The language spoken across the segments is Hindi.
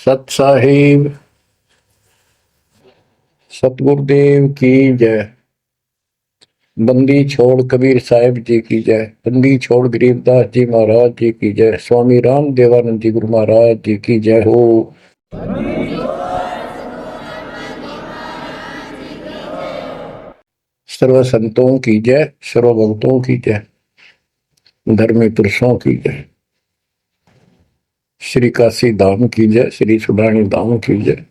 सत साहिब सतगुरुदेव की जय। बंदी छोड़ कबीर साहिब जी की जय। बंदी छोड़ गरीबदास जी महाराज जी की जय। स्वामी राम देवानंद जी गुरु महाराज जी की जय हो। सर्व संतों की जय, सर्व भक्तों की जय, धर्मी पुरुषों की जय। श्री काशी धाम की जय, श्री सुडानी धाम की जय,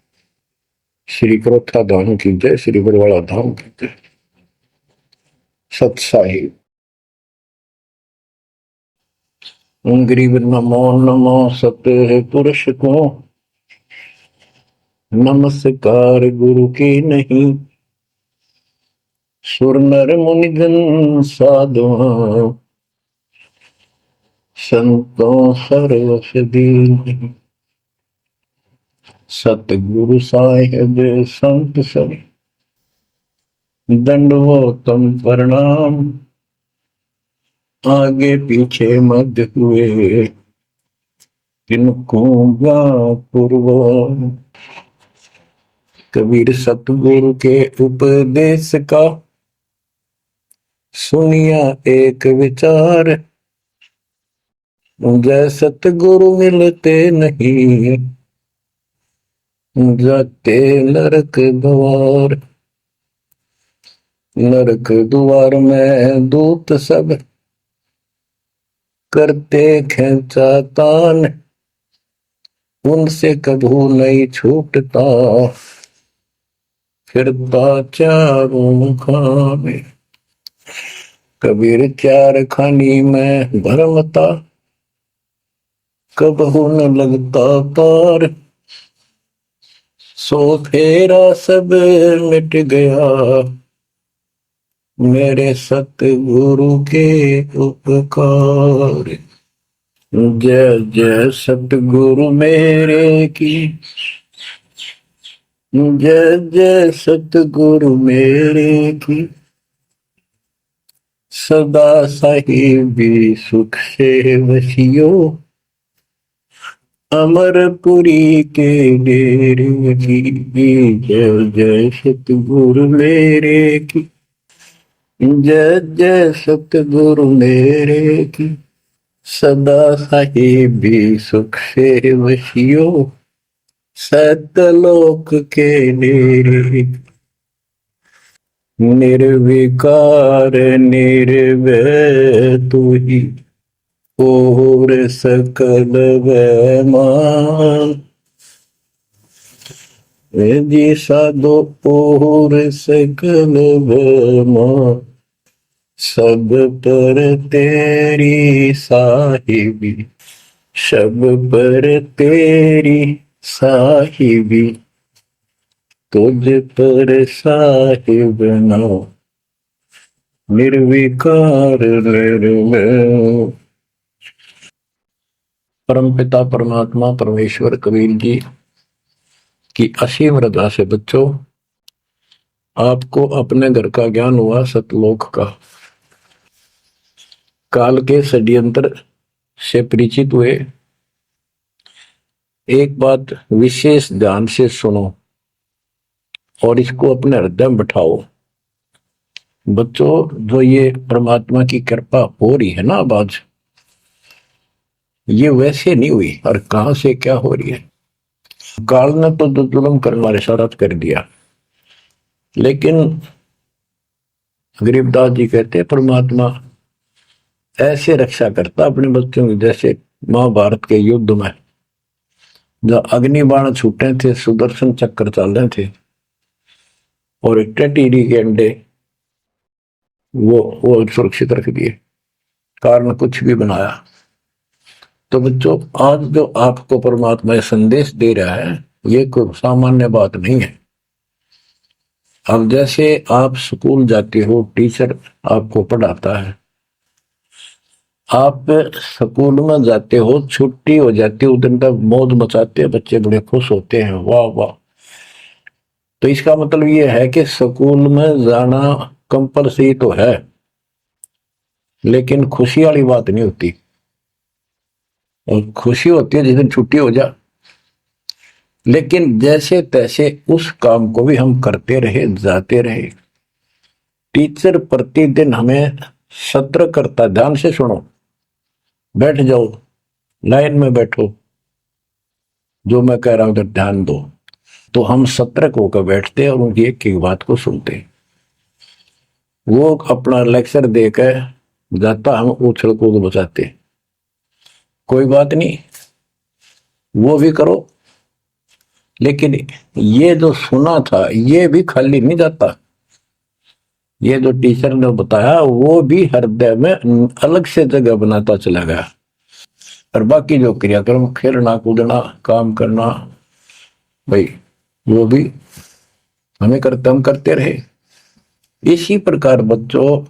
श्री क्रोथा धाम की जय, श्री बरवाड़ा धाम की जय। सत साहिब गरीब नमो नमो सत पुरुष को नमस्कार गुरु की नहीं। सुर नर मुनिजन साधुआ संतों सर्वसदीन। सतगुरु साहिब संत सब दंडवतम प्रणाम। आगे पीछे मध्य हुए किनको पूर्व। कबीर सतगुरु के उपदेश का सुनिया एक विचार। जय सतगुरु मिलते नहीं जाते नरक द्वार। नरक द्वार में दूत सब करते खेचा तान। उनसे कभू नहीं छूटता फिरता चारों खाने। कबीर चार खानी में भरमता कबहू न लगता पार। सो फेरा सब मिट गया मेरे सतगुरु के उपकार। जय जय सतगुरु मेरे की जय जय सतगुरु मेरे की। सदा साहिबी सुख से वसियो अमरपुरी के डेरे की। जय जय सतगुरु मेरे की जय जय सतगुरु मेरे की। सदा साहिबी सुख से वसियो सतलोक के डेरे। निर्विकार निर्भय तू ही और सकल वैमान। जी साधो और सकल वैमान। सब पर तेरी साहिबी सब पर तेरी साहिबी। तुझ पर साहिब ना निर्विकार निर्भय। परम पिता परमात्मा परमेश्वर कबीर जी की असीम रजा से बच्चों आपको अपने घर का ज्ञान हुआ सतलोक का। काल के षड्यंत्र से परिचित हुए। एक बात विशेष ध्यान से सुनो और इसको अपने हृदय में बैठाओ। बच्चों जो ये परमात्मा की कृपा हो रही है ना आज, ये वैसे नहीं हुई और कहां से क्या हो रही है। काल ने तो जुल्म कर हमारे साथ कर दिया, लेकिन गरीबदास जी कहते हैं परमात्मा ऐसे रक्षा करता अपने बच्चों की, जैसे महाभारत के युद्ध में जब अग्निबाण छूटे थे, सुदर्शन चक्र चल रहे थे और टीडी के अंडे वो सुरक्षित रख दिए, कारण कुछ भी बनाया। तो बच्चों आज जो आपको परमात्मा ये संदेश दे रहा है ये कोई सामान्य बात नहीं है। अब जैसे आप स्कूल जाते हो, टीचर आपको पढ़ाता है, आप स्कूल में जाते हो, छुट्टी हो जाती है, उस दिन तक मौज मचाते हैं, बच्चे बड़े खुश होते हैं, वाह वाह। तो इसका मतलब ये है कि स्कूल में जाना कंपलसरी तो है, लेकिन खुशी वाली बात नहीं होती। और खुशी होती है जिस दिन छुट्टी हो जा। लेकिन जैसे तैसे उस काम को भी हम करते रहे, जाते रहे। टीचर प्रतिदिन हमें सत्र करता, ध्यान से सुनो, बैठ जाओ, लाइन में बैठो, जो मैं कह रहा हूं उधर ध्यान दो। तो हम सतर्क होकर बैठते हैं और उनकी एक एक बात को सुनते हैं। वो अपना लेक्चर देकर जाता, हम उछल कूद बचाते, कोई बात नहीं, वो भी करो। लेकिन ये जो सुना था ये भी खाली नहीं जाता, ये जो टीचर ने बताया वो भी हृदय में अलग से जगह बनाता चला गया। और बाकी जो क्रियाक्रम, खेलना कूदना, काम करना, भाई वो भी हम करते रहे। इसी प्रकार बच्चों,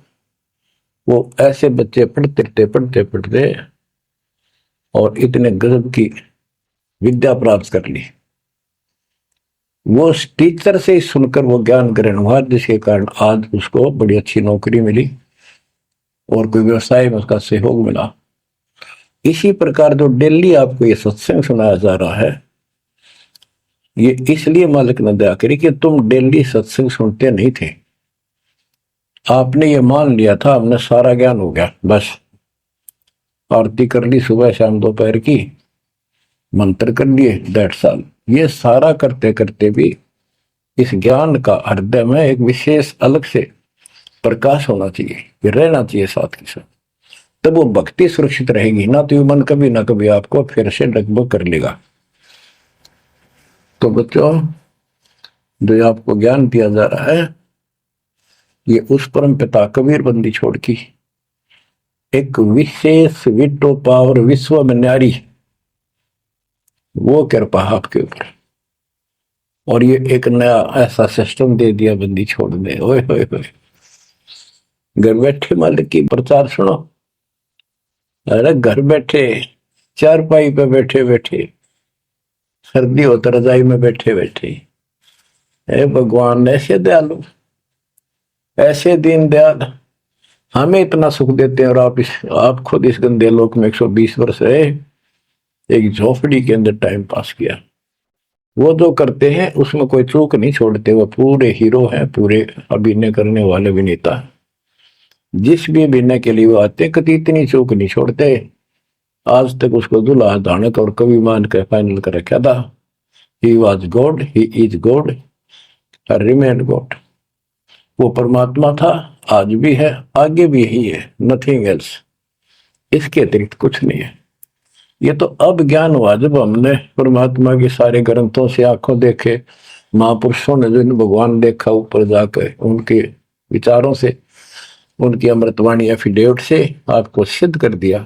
वो ऐसे बच्चे पढ़ते और इतने गजब की विद्या प्राप्त कर ली। वो टीचर से सुनकर वो ज्ञान ग्रहण हुआ, जिसके कारण आज उसको बड़ी अच्छी नौकरी मिली और कोई व्यवसाय में उसका सहयोग मिला। इसी प्रकार जो डेली आपको ये सत्संग सुनाया जा रहा है, ये इसलिए मालिक ने दया करी कि तुम डेली सत्संग सुनते नहीं थे। आपने ये मान लिया था हमने सारा ज्ञान हो गया, बस आरती कर ली सुबह शाम दोपहर की, मंत्र कर लिए, दैट्स ऑल। ये सारा करते करते भी इस ज्ञान का हृदय में एक विशेष अलग से प्रकाश होना चाहिए, ये रहना चाहिए साथ के साथ। तब वो भक्ति सुरक्षित रहेगी, ना तो ये मन कभी ना कभी आपको फिर से डगमग कर लेगा। तो बच्चों, जो आपको ज्ञान दिया जा रहा है, ये उस परम पिता कबीर बंदी छोड़ की एक विशेष विटो पावर विश्व में न्यारी, वो कृपा आपके ऊपर। और ये एक नया ऐसा सिस्टम दे दिया बंदी छोड़ने, ओए होए होए, घर बैठे मालिक की प्रचार सुनो। अरे घर बैठे, चारपाई पे बैठे बैठे, सर्दी हो तो रजाई में बैठे बैठे, हे भगवान ऐसे दयालु, ऐसे दीन दयाल, हमें इतना सुख देते हैं और आप खुद इस गंदे लोक में 120 वर्ष रहे, एक झोपड़ी के अंदर टाइम पास किया। वो जो करते हैं उसमें कोई चूक नहीं छोड़ते, वो पूरे हीरो हैं, पूरे अभिनय करने वाले अभिनेता। जिस भी अभिनय के लिए वो आते कभी इतनी चूक नहीं छोड़ते। आज तक उसको दुल्हा धानक और कवि मान के फाइनल कर रखा था, he was God, he is God, remain God. वो परमात्मा था, आज भी है, आगे भी ही है, नथिंग एल्स, इसके अतिरिक्त कुछ नहीं है। ये तो अब ज्ञान हुआ जब हमने परमात्मा के सारे ग्रंथों से आंखों देखे, महापुरुषों ने जो भगवान देखा ऊपर जाकर, उनके विचारों से, उनकी अमृतवाणी एफिडेविट से आपको सिद्ध कर दिया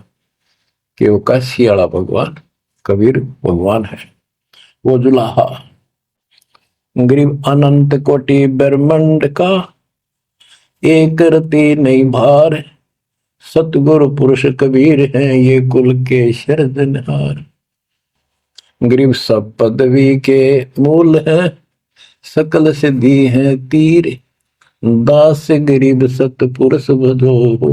कि वो काशी वाला भगवान कबीर भगवान है। वो जुलाहा गरीब अनंत कोटि ब्रह्मांड का एक रति नहीं भार, सतगुरु पुरुष कबीर हैं ये कुल के शरदनहार। गरीब सब पदवी के मूल है, सकल सिद्धि है तीर, दास गरीब सतपुरुष भजो,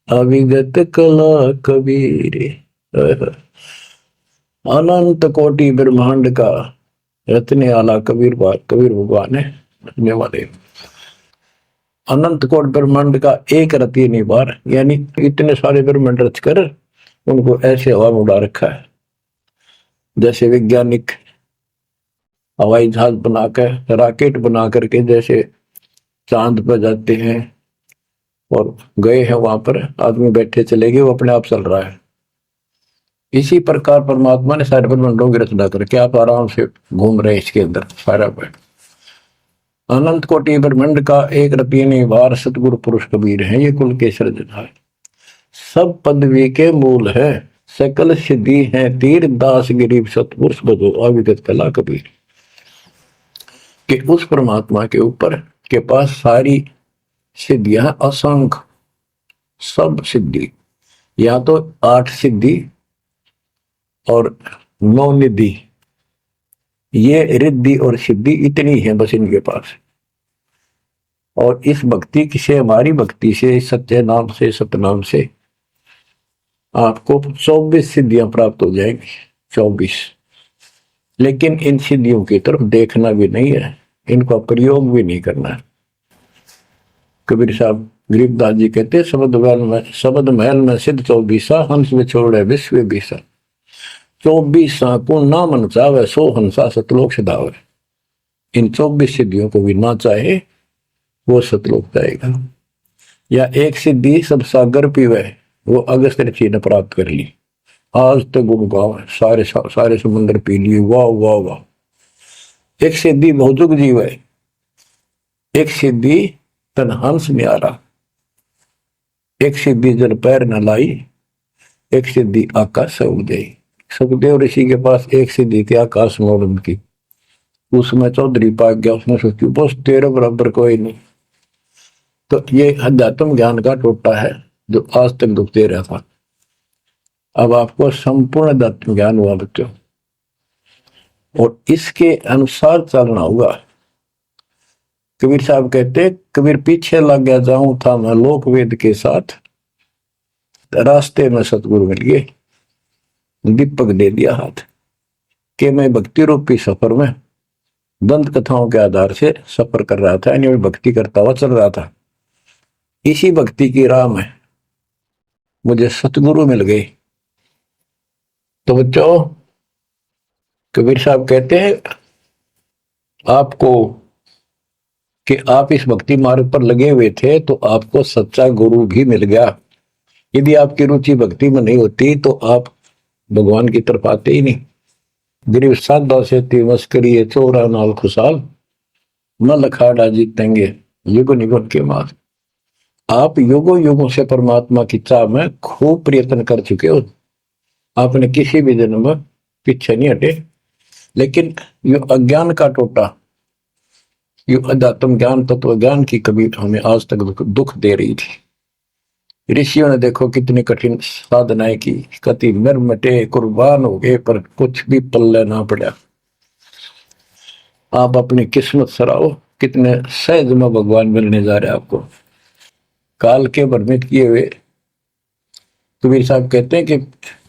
अविगत कला कबीर। अनंत कोटि ब्रह्मांड का रचने वाला कबीर भगवान है, रचने वाले। अनंत कोट ब्रह्मांड का एक रति नहीं बार, यानी इतने सारे ब्रह्मांड रचकर उनको ऐसे हवा में उड़ा रखा है। जैसे वैज्ञानिक हवाई जहाज बनाकर, रॉकेट बना करके जैसे चांद पर जाते हैं और गए हैं, वहां पर आदमी बैठे चले गए, वो अपने आप चल रहा है। इसी प्रकार परमात्मा ने सारे ब्रह्मांडों की रचना करके आप आराम से घूम रहे इसके अंदर सारा बैठ। अनंत कोटि ब्रह्मांड का एक रति नहीं बार, सतगुरु पुरुष कबीर है ये कुल के सृजनहार। सब पदवी के मूल है, सकल सिद्धि है तीर, दास गरीब सतपुरुष भजो, अविगत कला कबीर। कि उस परमात्मा के ऊपर के पास सारी सिद्धियां, असंख्य सब सिद्धि, या तो 8 सिद्धि और 9 निधि, ये रिद्धि और सिद्धि इतनी है बस इनके पास। और इस भक्ति से, हमारी भक्ति से, सत्य नाम से, सतनाम से आपको 24 सिद्धियां प्राप्त हो जाएंगी। 24 लेकिन इन सिद्धियों की तरफ देखना भी नहीं है, इनका प्रयोग भी नहीं करना है। कबीर साहब गरीबदास जी कहते शब्द महल में सिद्ध 24 हंस में छोड़े विश्व बीसा। 24 को ना मन चावे सो हंसा सतलोक सदावे। इन 24 सिद्धियों को भी ना चाहे वो सतलोक जाएगा। या एक सिद्धि सब सागर पीवे, वो अगस्त ऋषि ने प्राप्त कर ली। आज तक गुरु गाँव सारे सारे समुद्र पी लिए, वाह वाह वाह। एक सिद्धि भौजुग जीव है, एक सिद्धि तन हंस न्यारा, एक सिद्धि जल पैर न लाई, एक सिद्धि आकाश से उदय। सुखदेव ऋषि के पास एक सिद्धि थी आकाश मोड़न की, उसमें चौधरी पाक गया, उसने सोची बस तेरे बराबर कोई नहीं। तो ये अध्यात्म ज्ञान का टोटा है जो आज तक दुखते रहा था। अब आपको संपूर्ण अध्यात्म ज्ञान हुआ बच्चों, और इसके अनुसार चलना होगा। कबीर साहब कहते कबीर पीछे लग गया जाऊं था मैं लोक वेद के साथ, रास्ते में सतगुरु मिल गए, दीपक दे दिया हाथ कि मैं भक्ति रूपी सफर में दंत कथाओं के आधार से सफर कर रहा था, यानी भक्ति करता हुआ चल रहा था। इसी भक्ति की राह में मुझे सतगुरु मिल गए। तो बच्चों कबीर साहब कहते हैं आपको कि आप इस भक्ति मार्ग पर लगे हुए थे तो आपको सच्चा गुरु भी मिल गया। यदि आपकी रुचि भक्ति में नहीं होती तो आप भगवान की तरफ आते ही नहीं। गरीब साधा से मस्करी चोरा नाल खुशाल, न लखाड़ा जीतेंगे युग निगुण के मार। आप युगों युगों से परमात्मा की चाह में खूब प्रयत्न कर चुके हो, आपने किसी भी जन्म में पीछे नहीं हटे। लेकिन यो अज्ञान का टोटा, यो अध्यात्म ज्ञान तत्व ज्ञान की कभी हमें आज तक दुख दे रही थी। ऋषियों ने देखो कितनी कठिन साधनाएं की, कति मर मटे कुर्बान हो गए, पर कुछ भी पल्ले ना पड़ा। आप अपनी किस्मत सराहो, कितने सहज में भगवान मिलने जा रहे हैं आपको, काल के भ्रमित किए हुए। कबीर साहब कहते हैं कि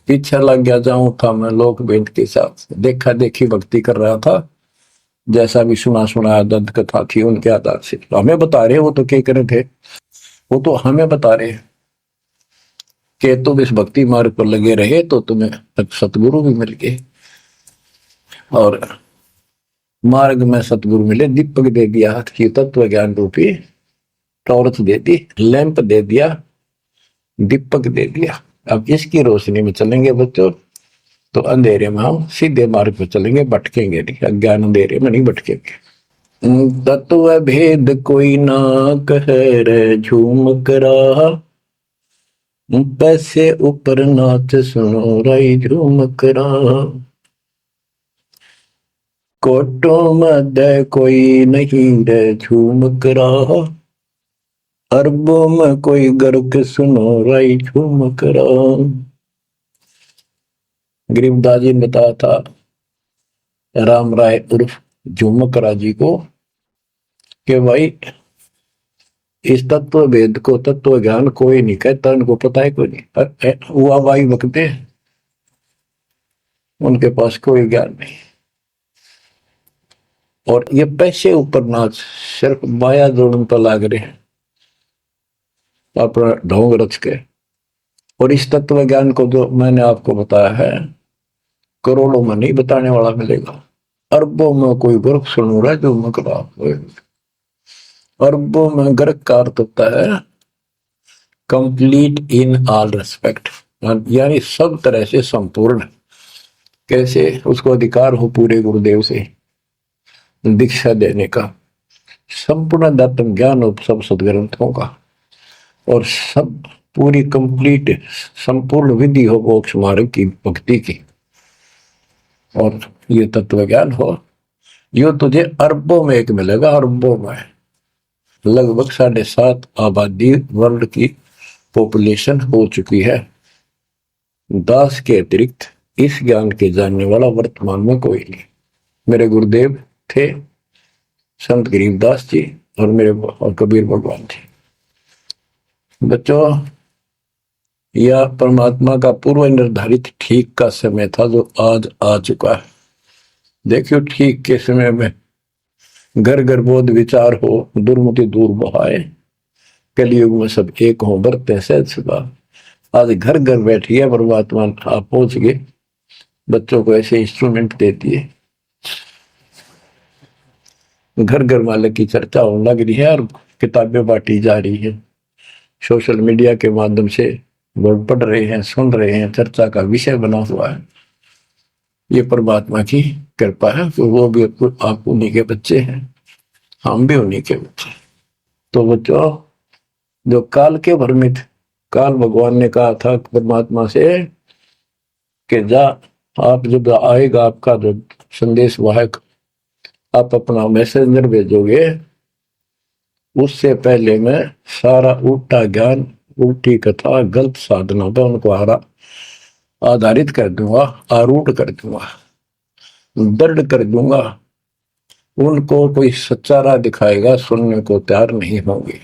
पीछे लग गया जाऊं था मैं लोक वेद के साथ, देखा देखी भक्ति कर रहा था, जैसा भी सुना सुना दंत कथा थी उनके आधार से। तो हमें बता रहे, वो तो क्या करे थे, वो तो हमें बता रहे कि तुम इस भक्ति मार्ग पर लगे रहे तो तुम्हें सतगुरु भी मिल गए। और मार्ग में सतगुरु मिले, दीपक दे दिया हाथ की, तत्व ज्ञान रूपी टॉर्च दे दी, लैंप दे दिया, दीपक दे दिया। अब इसकी रोशनी में चलेंगे बच्चों तो अंधेरे में हम सीधे मार्ग पर चलेंगे, भटकेंगे नहीं, अज्ञान अंधेरे में नहीं भटकेंगे। तत्व भेद कोई ना कहे रे झूम करा, पैसे ऊपर नाच सुनो राई झूम करा। कोटों मध्य कोई नहीं रे झूम करा, अरबों में कोई गर्क सुनो राई झूम करा। गरीबदास जी ने बताया था राम राय उर्फ झूमकरा जी को कि भाई इस तत्व भेद को, तत्व ज्ञान कोई नहीं कहता, उनको पता है कोई नहीं, हुआ भाई बकते उनके पास कोई ज्ञान नहीं। और ये पैसे ऊपर नाच, सिर्फ माया जोड़न पर लाग रहे हैं अपना ढोंग रच के। और इस तत्व ज्ञान को जो मैंने आपको बताया है, करोड़ों में नहीं बताने वाला मिलेगा, अरबों में कोई गर्क सुन रहा है जो मकरा। अरबों में गर्क का अर्थ होता है कंप्लीट इन ऑल रेस्पेक्ट, यानी सब तरह से संपूर्ण। कैसे उसको अधिकार हो पूरे गुरुदेव से दीक्षा देने का, संपूर्ण अध्यात्म ज्ञान हो सब सदग्रंथों का, और सब पूरी कंप्लीट संपूर्ण विधि हो मोक्ष मार्ग की भक्ति की, और ये तत्व ज्ञान हो, यो तुझे अरबों में एक मिलेगा। अरबों में लगभग 7.5 आबादी वर्ल्ड की पॉपुलेशन हो चुकी है। दास के अतिरिक्त इस ज्ञान के जानने वाला वर्तमान में कोई नहीं। मेरे गुरुदेव थे संत गरीबदास जी और मेरे और कबीर भगवान थे। बच्चों यह परमात्मा का पूर्व निर्धारित ठीक का समय था जो आज आ चुका है। देखियो ठीक के समय में घर घर बोध विचार हो, दुर्मति दूर बहाए, कलयुग में सब एक हो, बरते सहज सुबह। आज घर घर बैठी है परमात्मा, आप पहुंच गए, बच्चों को ऐसे इंस्ट्रूमेंट दे दिए, घर घर मालिक की चर्चा होने लग रही है और किताबें बांटी जा रही है। सोशल मीडिया के माध्यम से लोग पढ़ रहे हैं, सुन रहे हैं, चर्चा का विषय बना हुआ है। ये परमात्मा की कृपा है, तो वो भी आप उन्हीं के बच्चे हैं, हम भी उन्हीं के बच्चे। तो बच्चों, जो काल के भ्रमित, काल भगवान ने कहा था परमात्मा से कि जा, आप जब आएगा आपका जो संदेश वाहक, आप अपना मैसेंजर भेजोगे, उससे पहले मैं सारा उल्टा ज्ञान, उल्टी कथा, गलत साधना पर उनको आधारित कर दूंगा, आरूढ़ कर दूंगा, दृढ़ कर दूंगा। उनको कोई सच्चा राह दिखाएगा, सुनने को तैयार नहीं होंगे।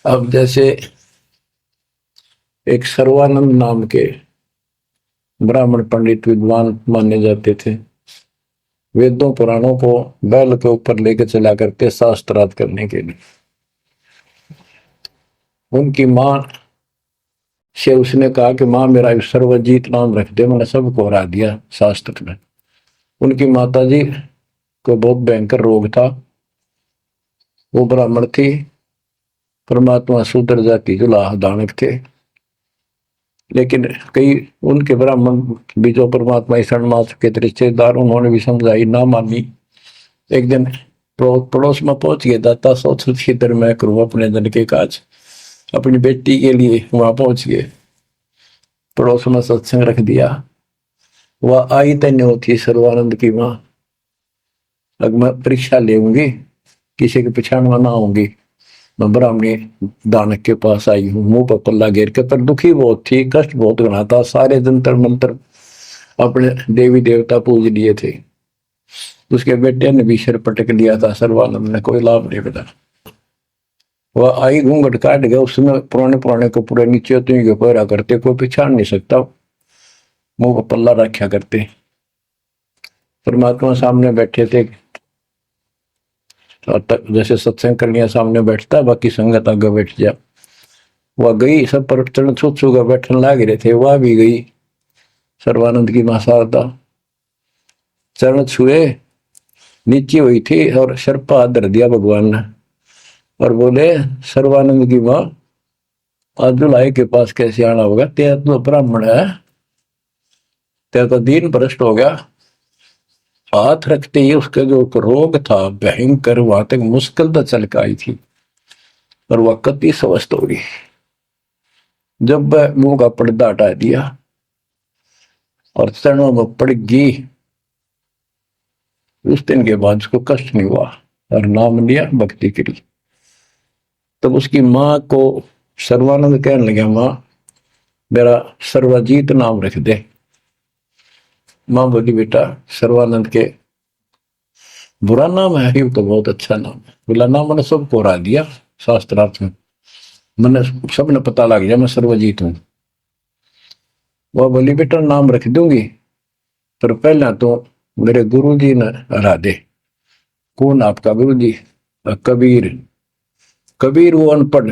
अब जैसे एक सर्वानंद नाम के ब्राह्मण पंडित विद्वान माने जाते थे, वेदों पुराणों को बैल के ऊपर लेकर चला करते शास्त्रार्थ करने के लिए। उनकी मां से उसने कहा कि मां मेरा सर्वजीत नाम रख दे, मैंने सबको हरा दिया शास्त्र में। उनकी माता जी को बहुत भयंकर रोग था, वो ब्राह्मण थी, परमात्मा शूद्र जाति जुलाह दानक थे, लेकिन कई उनके ब्राह्मण भी जो परमात्मा शरणमास के रिश्तेदार, उन्होंने भी समझाई, ना मानी। एक दिन पड़ोस में पहुंच गए, दाता सोच इधर मैं करूं अपने जन के काज, अपनी बेटी के लिए वहां पहुंच गए, पड़ोस में सत्संग रख दिया। वह आई तन्य होती सर्वानंद की मां, अब मैं परीक्षा लेंगी, किसी के पिछाड़ में ना आऊंगी, मैं ब्राह्मणी दानक के पास आई हूँ, मुंह पर पल्ला घेर के, पर दुखी बहुत थी, कष्ट बहुत घना था, सारे जंतर मंत्र अपने देवी देवता पूज लिए थे, उसके बेटे ने भी सिर पटक लिया था, सर्वानंद ने कोई लाभ नहीं मिला। वह आई, घूंघट काट गया, उसमें पुराने कपड़े नीचे तो पहरा करते, कोई पिछाड़ नहीं सकता, मुंह पर पल्ला रखा करते। परमात्मा सामने बैठे थे, जैसे सत्संग करने सामने बैठता, बाकी संगत आगे बैठ जा। वह गई, सब पर चरण छू छू कर बैठने लग रहे थे, वह भी गई, सर्वानंद की मां शारदा, चरण छुए, नीचे हुई थी और शर्पा हाथ धर दिया भगवान ने और बोले, सर्वानंद की मां, आज जुलाई के पास कैसे आना होगा, तेरा तो ब्राह्मण है, तेरा तो दीन भ्रष्ट हो गया। हाथ रखते ही उसका जो रोग था भयंकर, वहां तक मुश्किल तो चल के आई थी, और वह कति स्वस्थ हो गई। जब वह मुंह का पर्दा हटा दिया और चरणों में पड़ गई, उस दिन के बाद उसको कष्ट नहीं हुआ और नाम लिया, भक्ति करी। तब उसकी मां को सर्वानंद कहने लगा, मां मेरा सर्वजीत नाम रख दे। मां बोली, बेटा सर्वानंद के बुरा नाम है, ये तो बहुत अच्छा नाम है। बोला, नाम मैंने सबको हरा दिया शास्त्रार्थ में, मैंने सबने पता लग गया मैं सर्वजीत हूं। वह बोली, बेटा नाम रख दूंगी, पर पहला तो मेरे गुरु जी ने हरा दे। कौन आपका गुरु जी? कबीर। कबीर वो अनपढ़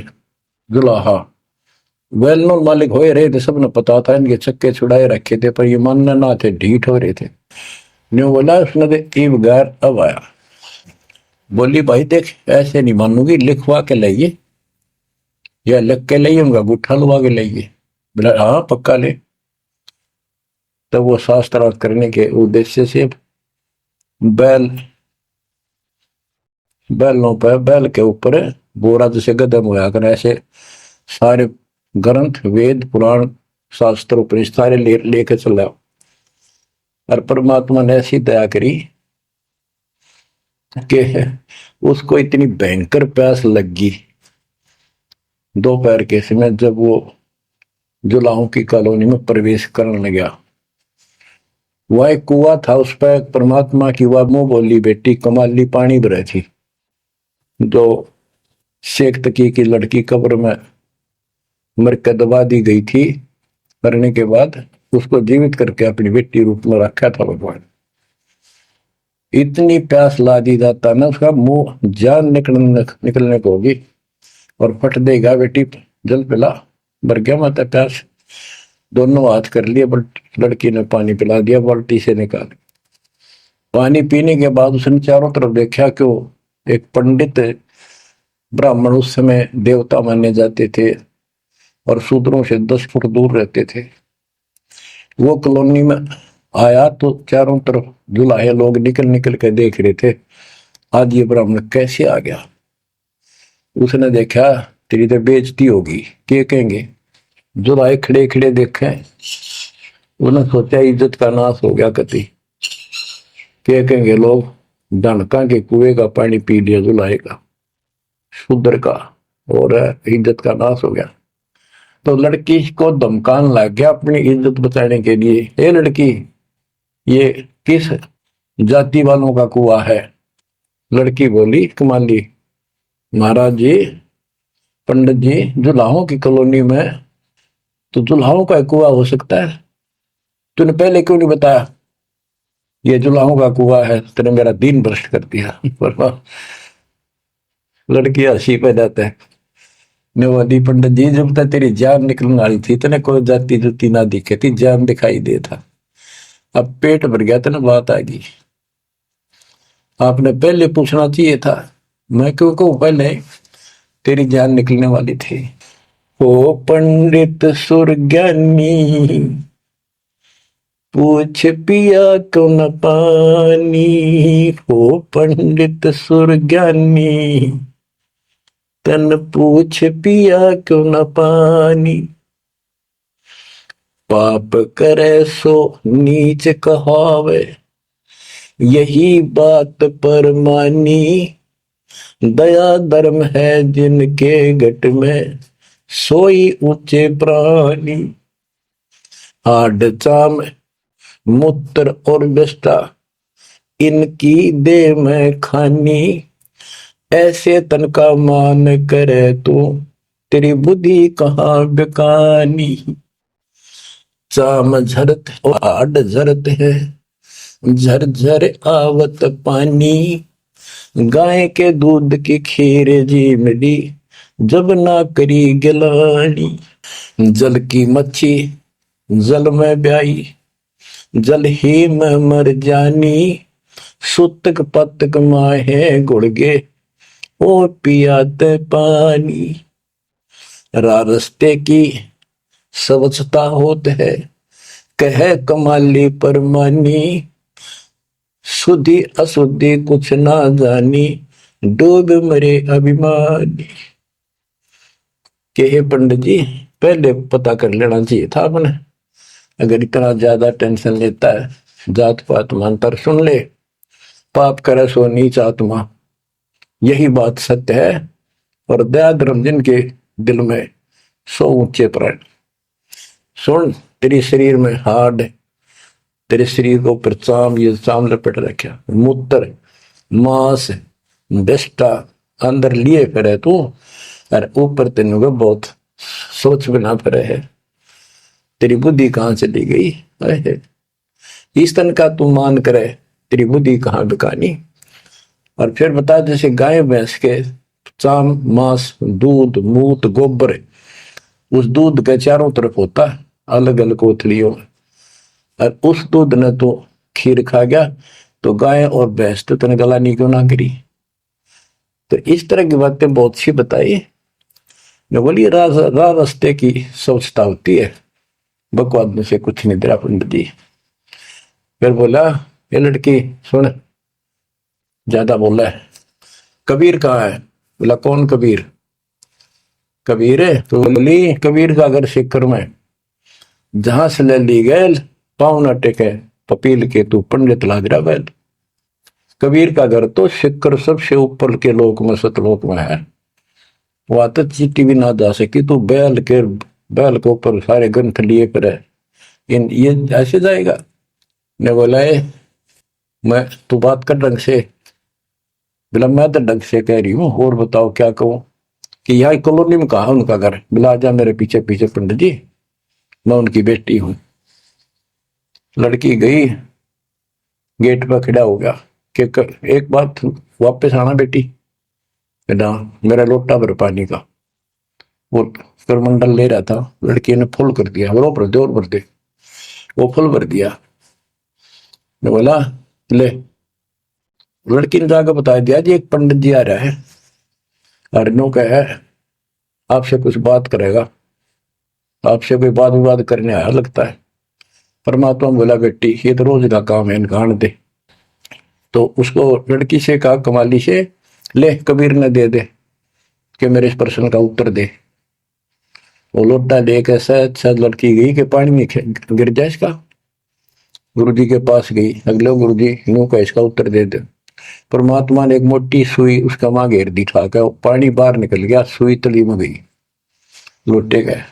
जुलाहा, वेल नोन मालिक हो रहे थे, सबने पता था, इनके चक्के छुड़ाए रखे थे, पर ये मानना ना थे, ढीठ हो रहे थे। न्यू बोला उसने, एक गैर अब आया, बोली, भाई देख ऐसे नहीं मानूंगी, लिखवा के लाइए, या लिख के लाइए, उनका गुठा लुवा के लाइए। बोला, हाँ पक्का ले। तब वो शास्त्रार्थ करने के उद्देश्य से बैलों पर, बैल के ऊपर बोरा जैसे गदम होया कर, ऐसे सारे ग्रंथ, वेद, पुराण, शास्त्र, उपनिषद सारे लेकर चला। और परमात्मा ने ऐसी दया करी कि उसको इतनी भयंकर प्यास लग गई दोपहर के समय, जब वो जुलाहों की कॉलोनी में प्रवेश करने लगा। वह एक कुआ था, उस पर परमात्मा की वह मुंह बोली बेटी कमाली पानी भरे थी, जो शेख तकी की लड़की कब्र में मर के दबा दी गई थी, करने के बाद उसको जीवित करके अपनी बेटी रूप में रखा था भगवान। इतनी प्यास ला दी जाता ना, उसका मुंह जान निकलने को होगी और फट देगा, बेटी जल पिला। भर गया माता प्यास। दोनों हाथ कर लिए, बट लड़की ने पानी पिला दिया बाल्टी से निकाल। पानी पीने के बाद उसने चारों तरफ देखा, क्यों एक पंडित ब्राह्मण उस समय देवता माने जाते थे और शूद्रों से 10 फुट दूर रहते थे, वो कॉलोनी में आया तो चारों तरफ जुलाहे लोग निकल निकल के देख रहे थे, आज ये ब्राह्मण कैसे आ गया। उसने देखा तेरी तो बेइज्जती होगी, क्या कहेंगे, जुलाहे खड़े खड़े देखे। उन्होंने सोचा इज्जत का नाश हो गया कति, क्या कहेंगे लोग, डनका के कुएं का पानी पी लिया जुलाहे का, शूद्र का, और इज्जत का नाश हो गया। तो लड़की को धमकाने लग गया अपनी इज्जत बचाने के लिए, ए लड़की ये किस जाति वालों का कुआं है। लड़की बोली कमाली, महाराज जी, पंडित जी, जुलाहों की कॉलोनी में तो जुलाहों का कुआं हो सकता है, तूने पहले क्यों नहीं बताया ये जुलाहों का कुआं है, तेने मेरा दिन भ्रष्ट कर दिया। लड़की हंसी पे जाता है, नवदी पंडित जी, जब तक तेरी जान निकलने वाली थी तेने कोई जाति जुती ना दिखे थी, जान दिखाई दे था, अब पेट भर गया तेने बात आ गई, आपने पहले पूछना चाहिए था। मैं क्यों कहूं पहले तेरी जान निकलने वाली थी। ओ पंडित सुरज्ञानी, पूछ पिया क्यों न पानी, ओ पंडित सुरज्ञानी, तन पूछ पिया क्यों न पानी। पाप करे सो नीच कहावे, यही बात पर मानी, दया धर्म है जिनके घट में, सोई ऊंचे प्राणी। हाड चाम मूत्र और विष्टा, इनकी दे में खानी, ऐसे तन का मान करे तू, तेरी बुद्धि कहाँ बेकानी। चाम झरत और हाड झरत है, झरझर आवत पानी, गाय के दूध की खीर जी मिली, जब ना करी गिलानी। जल की मच्छी जल में ब्याई, जल ही में मर जानी, सुतक पतक माहे गुड़गे, ओ पियाते पानी। रास्ते की स्वच्छता होत है, कह कमाली परमानी, शुद्धि अशुद्धि कुछ ना जानी, डूब मरे अभिमानी। के पंडित जी, पहले पता कर लेना चाहिए था अपने, अगर इतना ज्यादा टेंशन लेता है, जात पात मानतर सुन ले, पाप करे सो नीच आत्मा, यही बात सत्य है। और दया धर्म जिनके दिल में, सो ऊंचे प्राण। सुन, तेरे शरीर में हाड, तेरे शरीर को ऊपर चाम, ये चाम लपेट रखा, मूत्र मांस विष्टा अंदर लिए फिरे तू, और ऊपर तेन को बहुत सोच बना फिरे है, तेरी बुद्धि कहाँ चली गई है। इस तन का तू मान करे, तेरी बुद्धि कहाँ बिकानी। और फिर बता, जैसे गाय भैंस के चाम मांस दूध मूत गोबर, उस दूध के चारों तरफ होता है अलग अलग कोथलियों में, और उस दूध ने तो खीर खा गया, तो गाय और भैंस तो तने गलानी क्यों ना करी। तो इस तरह की बातें बहुत सी बताई। मैं बोली रास्ते की स्वच्छता होती है, बकवाद में से कुछ नहीं तेरा पंडित जी। फिर बोला, ये लड़की सुन, ज्यादा बोला है, कबीर कहाँ है। बोला कौन कबीर। कबीर है तो बोली, कबीर का घर सिक्कर में, जहां से ले ली गैल पाँव न टेके पपील के, तू पंडित लाग रहा बैल। कबीर का घर तो सिक्कर सबसे ऊपर के लोक में, सतलोक में है, वहां तक चीटी भी ना जा सकी, तू बैल के ऊपर सारे ग्रंथ लिए फिर इन ये ऐसे जाएगा। ने बोला मैं, तू बात कर ढंग से। बोला मैं तो ढंग से कह रही हूँ, और बताओ क्या कहूँ। कि यहाँ कॉलोनी में कहा उनका घर। बोला जा मेरे पीछे पीछे पंडित जी, मैं उनकी बेटी हूँ। लड़की गई, गेट पर खड़ा हो गया, कि एक बात वापस आना बेटी, बेटा मेरा लोटा भर पानी का। वो करमंडल ले रहा था, लड़की ने फुल कर दिया, और भर दे और भर दे। वो फुल भर दिया। मैं बोला ले। लड़की ने जाकर बता दिया जी एक पंडित जी आ रहा है, अर्नो का है, आपसे कुछ बात करेगा, आपसे कोई बात विवाद करने आया लगता है। परमात्मा बोला बेटी ये तो रोज का काम है, इनका आने दे। तो उसको लड़की से कहा कमाली से, ले कबीर ने दे दे कि मेरे इस प्रश्न का उत्तर दे। वो लोटा लेकर शायद लड़की गई कि पानी में गिर जाए इसका। गुरु जी के पास गई, अगले गुरु जी यूं का इसका उत्तर दे दे। परमात्मा ने एक मोटी सुई उसका मां घेर दी, ठा के पानी बाहर निकल गया, सुई तली में गई, लोटे गए।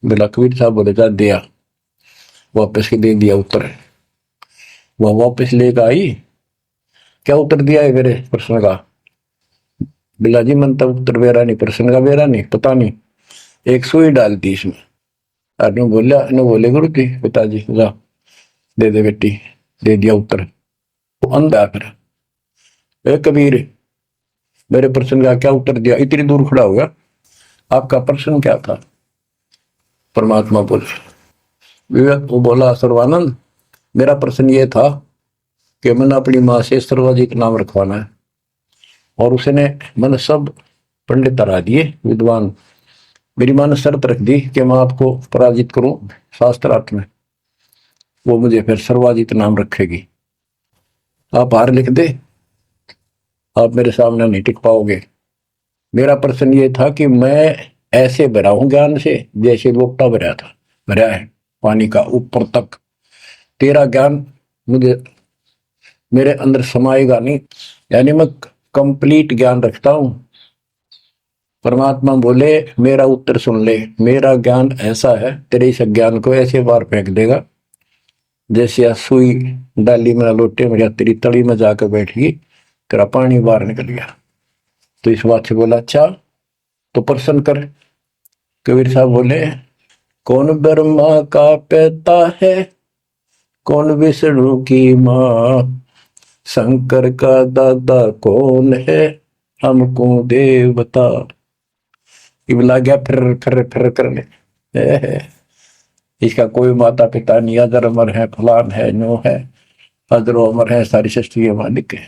बोला कबीर साहब बोले जा दिया, वापस के दे दिया उत्तर। वह वापस लेकर आई, क्या उत्तर दिया है मेरे प्रश्न का? बिला जी मन तब उत्तर बेरा नहीं, प्रश्न का बेरा नहीं, पता नहीं, एक सुई डाल दी इसमें। आदमी बोला न बोले गुरु जी पिताजी जा दे दे बेटी, दे दिया उत्तर। वो अंधा फिर कबीर मेरे प्रश्न का क्या उत्तर दिया, इतनी दूर खड़ा हो गया, आपका प्रश्न क्या था? परमात्मा बोले विवेक, वो बोला सर्वानंद मेरा प्रश्न ये था कि मैंने अपनी माँ से सर्वाधिक नाम रखवाना है, और उसने मैंने सब पंडित हरा दिए विद्वान, मेरी माँ ने शर्त रख दी कि मैं आपको पराजित करूं शास्त्रार्थ में, वो मुझे फिर सर्वाधिक नाम रखेगी। आप हार लिख दे, आप मेरे सामने नहीं टिक पाओगे। मेरा प्रश्न ये था कि मैं ऐसे भरा हूं ज्ञान से जैसे लोटा भरा था, भरा है पानी का ऊपर तक। तेरा ज्ञान मुझे मेरे अंदर समाएगा नहीं, यानी मैं कंप्लीट ज्ञान रखता हूं। परमात्मा बोले मेरा उत्तर सुन ले, मेरा ज्ञान ऐसा है तेरे इस ज्ञान को ऐसे बार फेंक देगा जैसे सुई डाली मेरा लोटे में या तेरी तली में जाकर बैठ गई, तेरा पानी बाहर निकल गया। तो इस बात से बोला अच्छा तो प्रश्न कर। कबीर साहब बोले कौन ब्रह्मा का पिता है, कौन विष्णु की माँ, शंकर का दादा कौन है, हमको देव बता। लग गया फिर करने, इसका कोई माता पिता नहीं, अजर अमर है, फलान है, नो है, अजरो अमर है, सारी सृष्टि के मालिक है।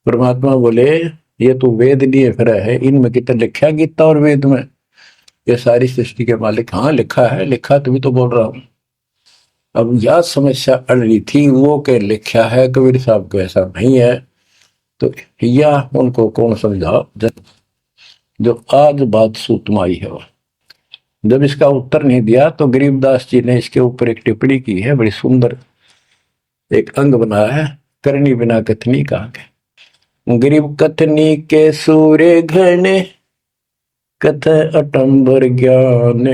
परमात्मा बोले ये तो वेद लिए फिर है, इनमें कितना लिखा गीता और वेद में ये सारी सृष्टि के मालिक? हाँ लिखा है, लिखा तभी तो बोल रहा हूं। अब यह समस्या अड़ रही थी, वो के लिखा है कबीर साहब को ऐसा नहीं है, तो यह उनको कौन समझा जो आज बात सूतमाई है। जब इसका उत्तर नहीं दिया तो गरीबदास जी ने इसके ऊपर एक टिप्पणी की है, बड़ी सुंदर एक अंग बनाया है, करनी बिना कथनी का। गरीब कथनी के सूर्य घने, कथ अटंबर ज्ञान,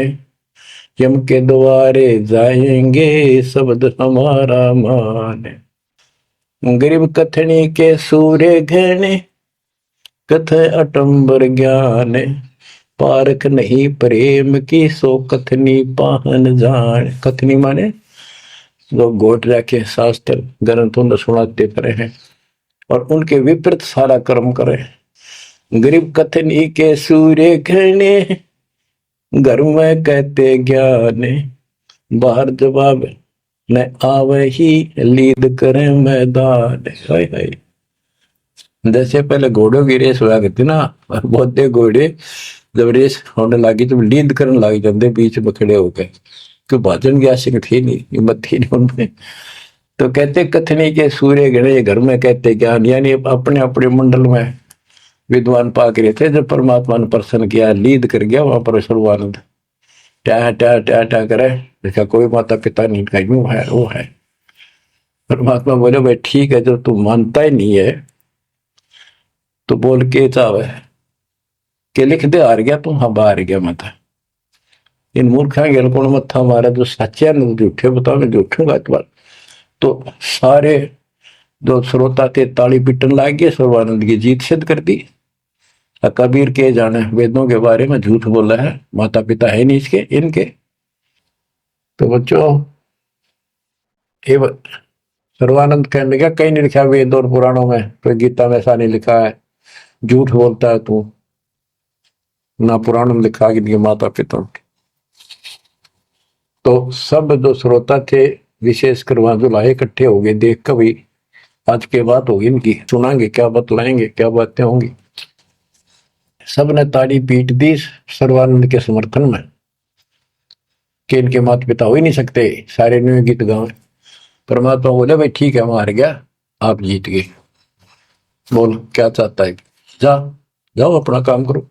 यम के द्वारे जाएंगे शब्द हमारा मान। गरीब कथनी के सूर्य घने, कथ अटंबर ज्ञान, पारख नहीं प्रेम की सो कथनी पाहन जान। कथनी माने जो गोट रखे शास्त्र ग्रंथों सुनाते फिरे हैं और उनके विपरीत सारा कर्म करे। गरीब कथनी के सूर्य घने, घर में कहते ज्ञान, बाहर जवाब न आवे ही लीद करे मैदान। हाय हाय, जैसे पहले घोड़ों की रेस हुआ करती ना, और बहुत घोड़े जब रेस होने लगी तो लीद करने लग जाते बीच में खड़े होकर, क्यों भाजन की आशिक थी नहीं, हिम्मत थी नहीं उनमें। तो कहते कथनी के सूर्य घने, घर में कहते ज्ञान, यानी अपने अपने मंडल में विद्वान पाक रहे थे। जब परमात्मा ने प्रसन्न किया, लीद कर गया वहां पर सर्वानंद ट्या ट्या ट्या ट्या करे, देखा कोई माता पिता नहीं का, यूं है वो है। परमात्मा बोले भाई ठीक है, जब तू मानता ही नहीं है तो बोल के चाहे के लिख दे, हार गया तू, हाँ हार गया मत। इन मूर्खा गेल कौन मत्था मारा, जो सच्चे झूठे बताओ, मैं झूठूंगा इस बार। तो सारे जो श्रोता थे ताली पिटन लाग गए, सर्वानंद की जीत सिद्ध कर दी। कबीर के जाने वेदों के बारे में झूठ बोला है, माता पिता है नहीं इसके इनके। तो बच्चों सर्वानंद कहने लगा कहीं नहीं लिखा वेद और पुराणों में, कोई गीता में ऐसा नहीं लिखा है, झूठ बोलता है तू, ना पुराण में लिखा कि इनके माता पिता। तो सब जो श्रोता थे विशेषकर वहां जो लाए इकट्ठे हो गए, देख कर भाई आज के बात होगी इनकी, सुनाएंगे क्या बतलाएंगे, क्या बातें होंगी। सब ने ताड़ी पीट दी सर्वानंद के समर्थन में कि इनके माता पिता हो ही नहीं सकते, सारे न्यू गीत गाँव। परमात्मा बोले भाई ठीक है, मैं हार गया, आप जीत गए, बोल क्या चाहता है, जा जाओ अपना काम करो।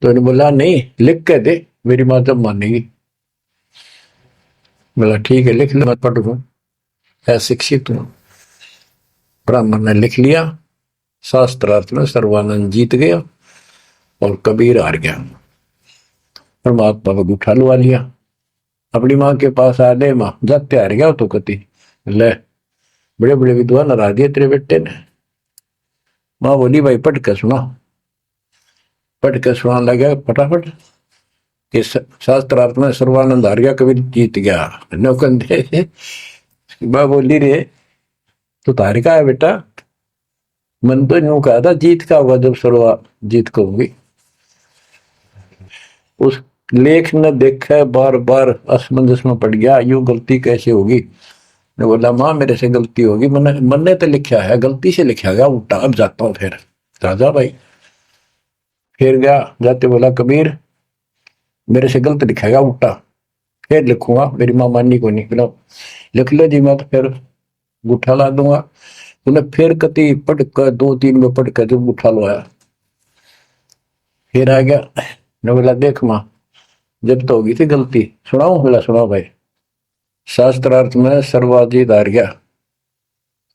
तो इन्होंने बोला नहीं लिख के दे, मेरी माँ जब मानेगी। बोला ठीक है लिख ले, मैं पढ़ूंगा, अशिक्षित हूं। ब्राह्मण ने लिख लिया, शास्त्रार्थ में सर्वानंद जीत गया और कबीर हार गया। परमात्मा को उठा लुआ लिया, अपनी माँ के पास आ गए, माँ जाते हार गया तो कति ले, बड़े बड़े विद्वान हरा दिए तेरे बेटे ने। माँ बोली भाई पढ़ के सुना, पढ़ के सुनाने लगा फटाफट कि शास्त्रार्थ में सर्वानंद हार गया, कबीर जीत गया। नौकंदे माँ बोली रे तो तार का है बेटा, मन तो यूं कहा था जीत का होगा जब सर्वा जीत को होगी। उस लेख ने देखा बार बार असमंजस में पड़ गया, यूं गलती कैसे होगी। ने बोला माँ मेरे से गलती होगी, मन ने तो लिखा है, गलती से लिखा गया उल्टा, अब जाता हूँ फिर। राजा भाई फिर गया, जाते बोला कबीर मेरे से गलत लिखेगा उल्टा, फिर लिखूंगा, मेरी माँ माननी को नहीं। बोला लिख ले जी, मैं तो फिर गुठा ला दूंगा। उन्हें फिर कति पढ़ कर 2-3 में पढ़ कर जब गुठा लवाया, फिर आ गया। ने बोला देख माँ जब तो होगी थी गलती, सुनाऊ। बोला सुनाओ भाई। शास्त्रार्थ में सर्वाजीत हार गया,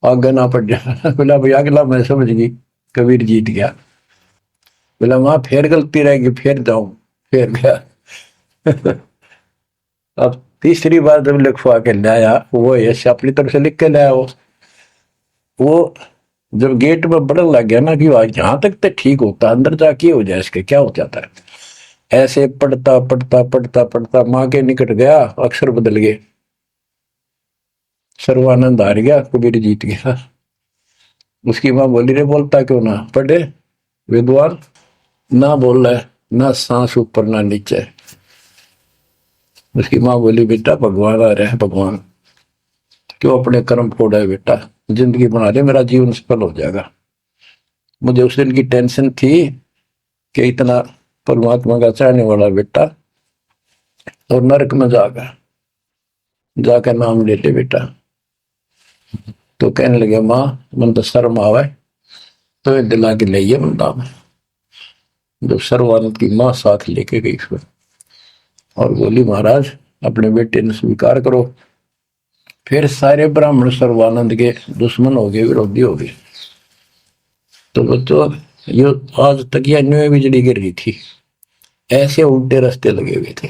आगे ना पड़ जा। बोला भाई अगला मैं समझ गई, कबीर जीत गया। बोला माँ फिर गलती रहेगी, फिर जाऊं, फिर गया। अब तीसरी बार जब लिखवा के लाया, वो यश अपनी तरफ से लिख के लाया, वो जब गेट में बढ़न लग गया ना कि यहां तक तो ठीक होता, अंदर जाके हो जाए इसके क्या हो जाता है। ऐसे पढ़ता पढ़ता पढ़ता पढ़ता माँ के निकट गया, अक्षर बदल गए, सर्वानंद हार गया, कबीर जीत गया। उसकी माँ बोली रे बोलता क्यों ना, पढ़े विद्वान ना बोल रहा है, ना सांस ऊपर ना नीचे। उसकी माँ बोली बेटा भगवान आ रहे हैं, भगवान क्यों अपने कर्म फोड़ा है बेटा, जिंदगी बना दे, मेरा जीवन सफल हो जाएगा। मुझे उस दिन की टेंशन थी कि इतना परमात्मा का चाहने वाला बेटा और नरक में जाकर नाम ले ले बेटा। तो कहने लगे माँ मन तो शर्म आवे, तो ये दिला के ले बंदा में। जब सर्वानंद की माँ साथ लेके गई फिर और बोली महाराज अपने बेटे ने स्वीकार करो। फिर सारे ब्राह्मण सर्वानंद के दुश्मन हो गए, विरोधी हो गए। तो बच्चों ये आज तक यह न्यू बिजली गिर रही थी, ऐसे उल्टे रास्ते लगे हुए थे।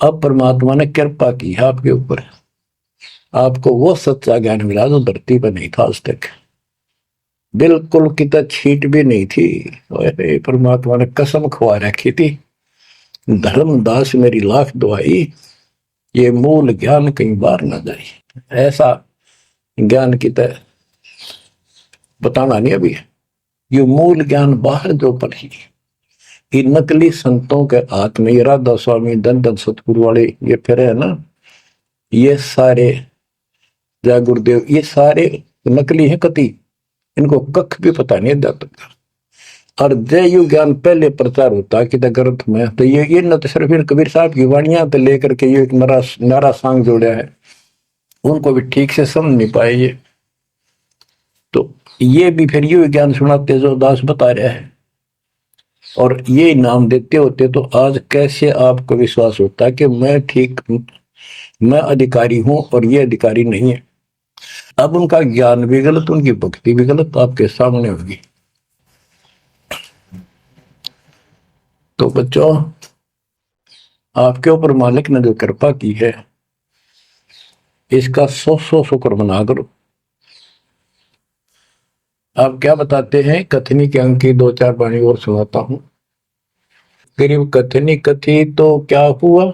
अब परमात्मा ने कृपा की है आपके ऊपर, आपको वो सच्चा ज्ञान मिला जो धरती पर नहीं था आज तक, बिल्कुल कितना छीट भी नहीं थी। परमात्मा ने कसम खवा रखी थी, धर्मदास मेरी लाख दुआई, ये मूल ज्ञान कहीं बार ना जाए। ऐसा ज्ञान की तरह बताना नहीं अभी, ये मूल ज्ञान बाहर जो पढ़ी, ये नकली संतों के हाथ में, ये राधा स्वामी धन धन सतगुरु वाले ये फिर है ना, ये सारे जय गुरुदेव, ये सारे नकली है कति, इनको कख भी पता नहीं अध्यात्म का। और जय यु ज्ञान पहले प्रचार होता कि ग्रंथ में, तो ये न तो सिर्फ कबीर साहब की वाणियां तो लेकर के ये एक नारा सांग जोड़ा है, उनको भी ठीक से समझ नहीं पाए ये। तो ये भी फिर ये ज्ञान सुनाते जो दास बता रहा है, और ये नाम देते होते, तो आज कैसे आपको विश्वास होता है कि मैं ठीक, मैं अधिकारी हूं और ये अधिकारी नहीं है। अब उनका ज्ञान भी गलत, उनकी भक्ति भी गलत आपके सामने होगी। तो बच्चों आपके ऊपर मालिक ने जो कृपा की है, इसका 100 शुक्र मना करो। आप क्या बताते हैं, कथनी के अंक की 2-4 वाणी और सुनाता हूं। करीब कथनी कथी तो क्या हुआ,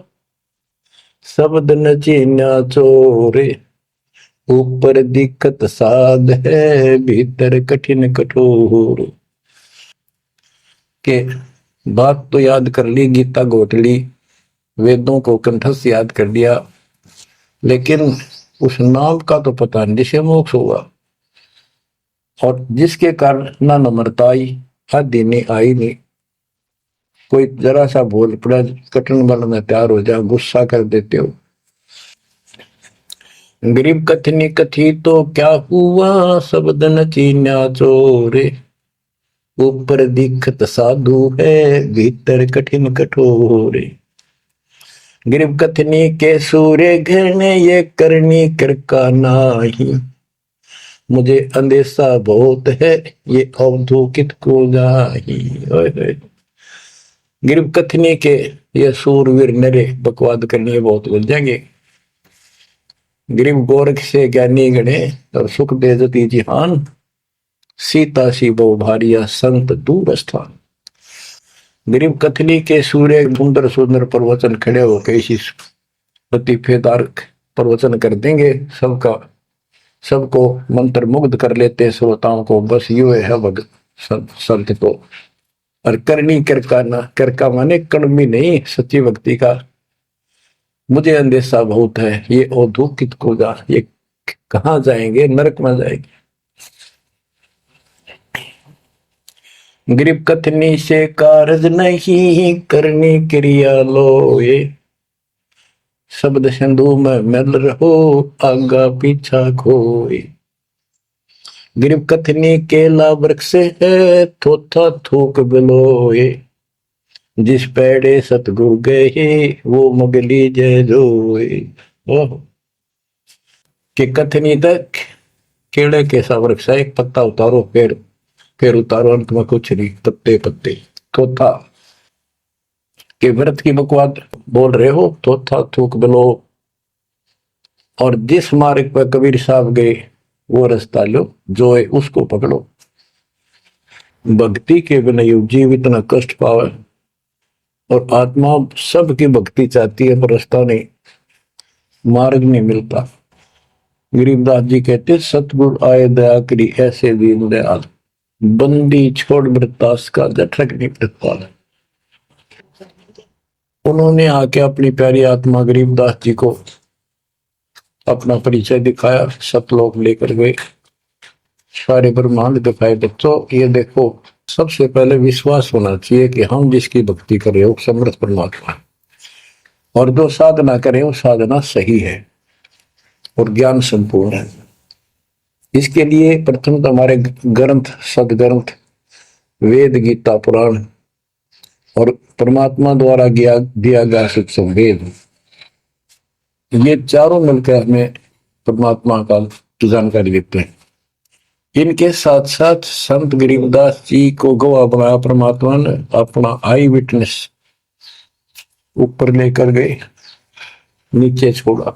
शब्द न चीन्या चोरे, ऊपर दिक्कत साध है, भीतर कठिन कठोर। के बात तो याद कर ली, गीता घोट ली, वेदों को कंठस्थ याद कर लिया, लेकिन उस नाम का तो पता नहीं जिसे मोक्ष होगा, और जिसके कारण ना नम्रता आई, आदि नहीं आई नहीं। कोई जरा सा बोल पड़ा, कटन वाला तैयार हो जाओ, गुस्सा कर देते हो। गरीब कथनी कथी तो क्या हुआ, शब्द न चीन्या चोरे। ऊपर दिखत साधु है, भीतर कठिन कठोरे। गरीब कथनी के सूर्य घृणे, ये करनी कर का नाही। मुझे अंदेशा बहुत है, ये अवधूकित को जाही। गिरब कथनी के ये सूरवीर नरे बकवाद करनी बहुत बन जाएंगे। गिरिम गोरख से ज्ञानी गणे, और सुख दे जती जिहान। सीता सी बहु भारिया, संत दूर स्थान। गिरिम कथनी के सूर्य सुंदर सुंदर प्रवचन खड़े होकर इसी प्रतिफेदार प्रवचन कर देंगे, सबका सबको मंत्र मुग्ध कर लेते श्रोताओं को। बस यू है भगत संत को। और करनी करका ना, करका माने कड़मी नहीं, सच्ची भक्ति का। मुझे अंदेशा बहुत है, ये औधुकित को जा, ये कहाँ जाएंगे, नरक में जाएंगे। गरीब कथनी से कारज नहीं, करनी क्रिया लो ये। शब्द सिंधु में मिल रहो, आगा पीछा खोए। गरीब कथनी केला वृक्ष है, थोथा थूक बिलोए। जिस पेड़े सतगुरु गए, वो मुगली जय जोए। ओह कि कथनी तक केले के सा वृक्ष है, एक पत्ता उतारो फिर उतारो, अंत में कुछ नहीं, पत्ते पत्ते। थोथा के व्रत की बकवाद बोल रहे हो, थोथा थूक बिलो। और जिस मार्ग पर कबीर साहब गए, वो रास्ता लो, जो है उसको पकड़ो। भक्ति के बिना युग जीव इतना कष्ट पावे, और आत्मा सबकी भक्ति चाहती है, पर रास्ता नहीं, मार्ग नहीं मिलता। गरीबदास जी कहते, सतगुरु आए दया करी, ऐसे दीन दयाल। बंदी छोड़ मृतास का, जठरक नहीं प्रतिपाल। उन्होंने आके अपनी प्यारी आत्मा गरीबदास जी को अपना परिचय दिखाया, सतलोक लेकर गए, सारे ब्रह्मांड दिखाए। बच्चों ये देखो, सबसे पहले विश्वास होना चाहिए कि हम जिसकी भक्ति कर रहे हो समर्थ परमात्मा, और जो साधना करे वो साधना सही है और ज्ञान संपूर्ण है। इसके लिए प्रथम तो हमारे ग्रंथ, सदग्रंथ, वेद, गीता, पुराण और परमात्मा द्वारा दिया गया सत्संग वेद, ये चारों मिलकर हमें परमात्मा का जानकारी देते हैं। इनके साथ साथ संत गरीबदास जी को गवाह बनाया परमात्मा ने, अपना आई विटनेस ऊपर लेकर गए, नीचे छोड़ा।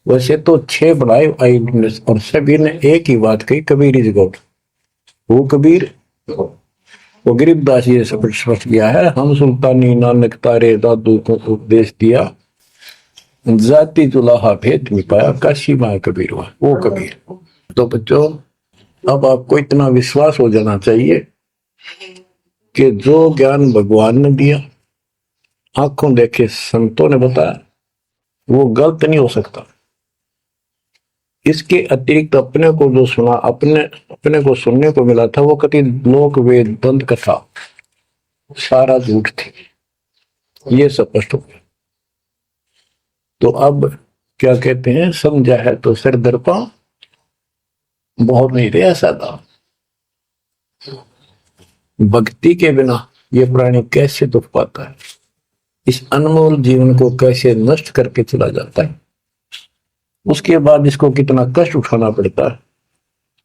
वैसे तो 6 बनाए आई विटनेस, और सभी ने एक ही बात कही, कबीर इज गॉड। वो कबीर, वो गरीबदास जी से स्पष्ट किया है, हम सुल्तानी नानक तारे दादू को उपदेश दिया, जाति जुलाहा भेद मिटाया, काशी माँ कबीर हुआ, वो कबीर। तो बच्चों, अब आपको इतना विश्वास हो जाना चाहिए कि जो ज्ञान भगवान ने दिया, आंखों देखे संतों ने बताया, वो गलत नहीं हो सकता। इसके अतिरिक्त अपने को जो सुना, अपने को सुनने को मिला था, वो कति लोक वेद बंद कथा, सारा झूठ थी, ये स्पष्ट हो गया। तो अब क्या कहते हैं, समझा है तो सिर दर्पा, बहुत नहीं रहे ऐसा था। भक्ति के बिना ये प्राणी कैसे दुख पाता है, इस अनमोल जीवन को कैसे नष्ट करके चला जाता है, उसके बाद इसको कितना कष्ट उठाना पड़ता है।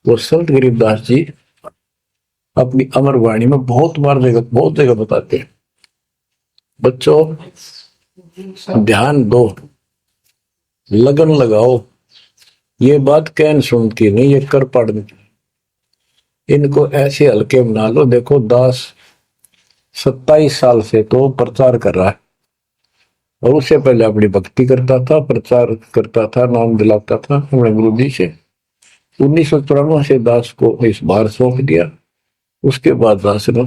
वो संत गरीबदास जी अपनी अमर वाणी में बहुत जगह बताते हैं। बच्चों ध्यान दो, लगन लगाओ, ये बात कहन सुन की नहीं, ये कर पढ़ने। इनको ऐसे हल्के बना लो। देखो दास 27 साल से तो प्रचार कर रहा है, और उससे पहले अपनी भक्ति करता था, प्रचार करता था, नाम दिलाता था अपने गुरु जी से। 1994 से दास को इस बार सौंप दिया। उसके बाद दास ने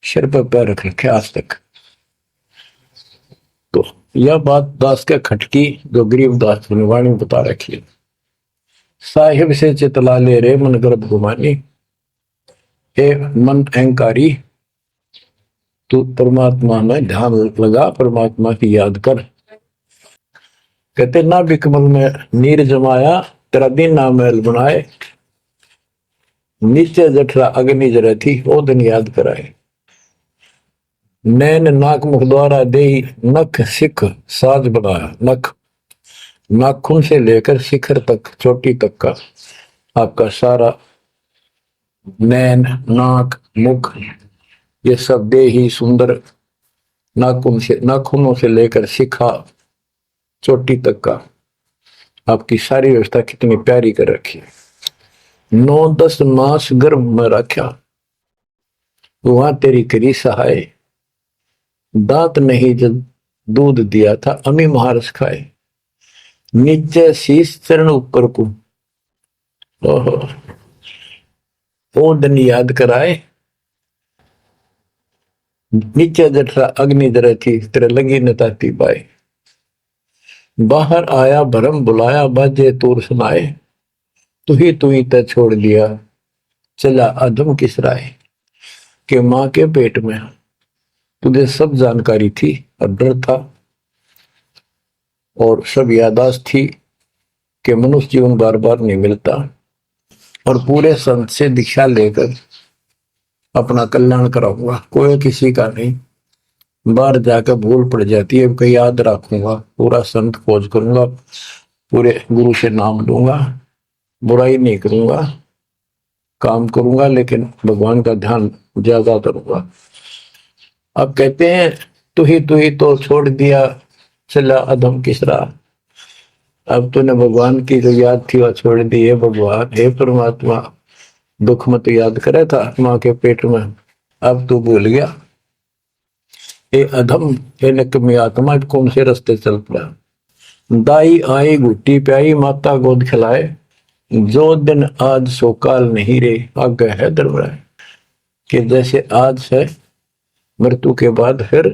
सिर पर पैर रख रखे आज तक। तो यह बात दास के खटकी जो गरीब दास ने वाणी बता रखी है। साहिब से चितला ले रे मन गर्भ गुमानी, हे मन अहंकारी तू परमात्मा में ध्यान लगा, परमात्मा की याद कर। कहते ना बिकमल में नीर जमाया, तेरा दिन ना महल बनाए, नीचे जठरा अग्नि जरे थी ओ दिन याद कराए। नैन नाक मुख द्वारा दे नख सिख साज बनाया। नख नाखून से लेकर शिखर तक, चोटी तक का आपका सारा नैन नाक मुख ये सब दे ही सुंदर, नाखूनों से लेकर शिखा चोटी तक का आपकी सारी व्यवस्था कितनी प्यारी कर रखी है। 9-10 मास गर्भ में रखा, वहां तेरी करी सहाय, दांत नहीं जब दूध दिया था अमी महारस खाए। नीचे शीश चरण ऊपर को, ओहो ओ दिन याद कराए। नीचे जठरा अग्नि जरे थी, तेरे लगी न ताती पाए। बाहर आया भरम बुलाया, बाजे तूर सुनाए, तू ही तय छोड़ दिया चला अधम किस राय। के मां के पेट में तुझे सब जानकारी थी और डर था और सब यादाश्त थी कि मनुष्य जीवन बार बार नहीं मिलता, और पूरे संत से दीक्षा लेकर अपना कल्याण कराऊंगा, कोई किसी का नहीं। बाहर जाकर भूल पड़ जाती है, कहीं याद रखूंगा, पूरा संत खोज करूंगा, पूरे गुरु से नाम लूंगा, बुराई नहीं करूंगा, काम करूंगा, लेकिन भगवान का ध्यान ज्यादा करूंगा। अब कहते हैं तू ही तो छोड़ दिया चला अधम किसरा। अब तूने भगवान की जो याद थी वह छोड़ दी है। भगवान हे परमात्मा, दुख मत याद करे था मां के पेट में, अब तू भूल गया। ये अधम हे नकमी आत्मा, कौन से रास्ते चल पड़ा। दाई आई घुट्टी प्याई, माता गोद खिलाए, जो दिन आज सो काल नहीं रे, आगे है दरबार। कि जैसे आज है मृत्यु के बाद फिर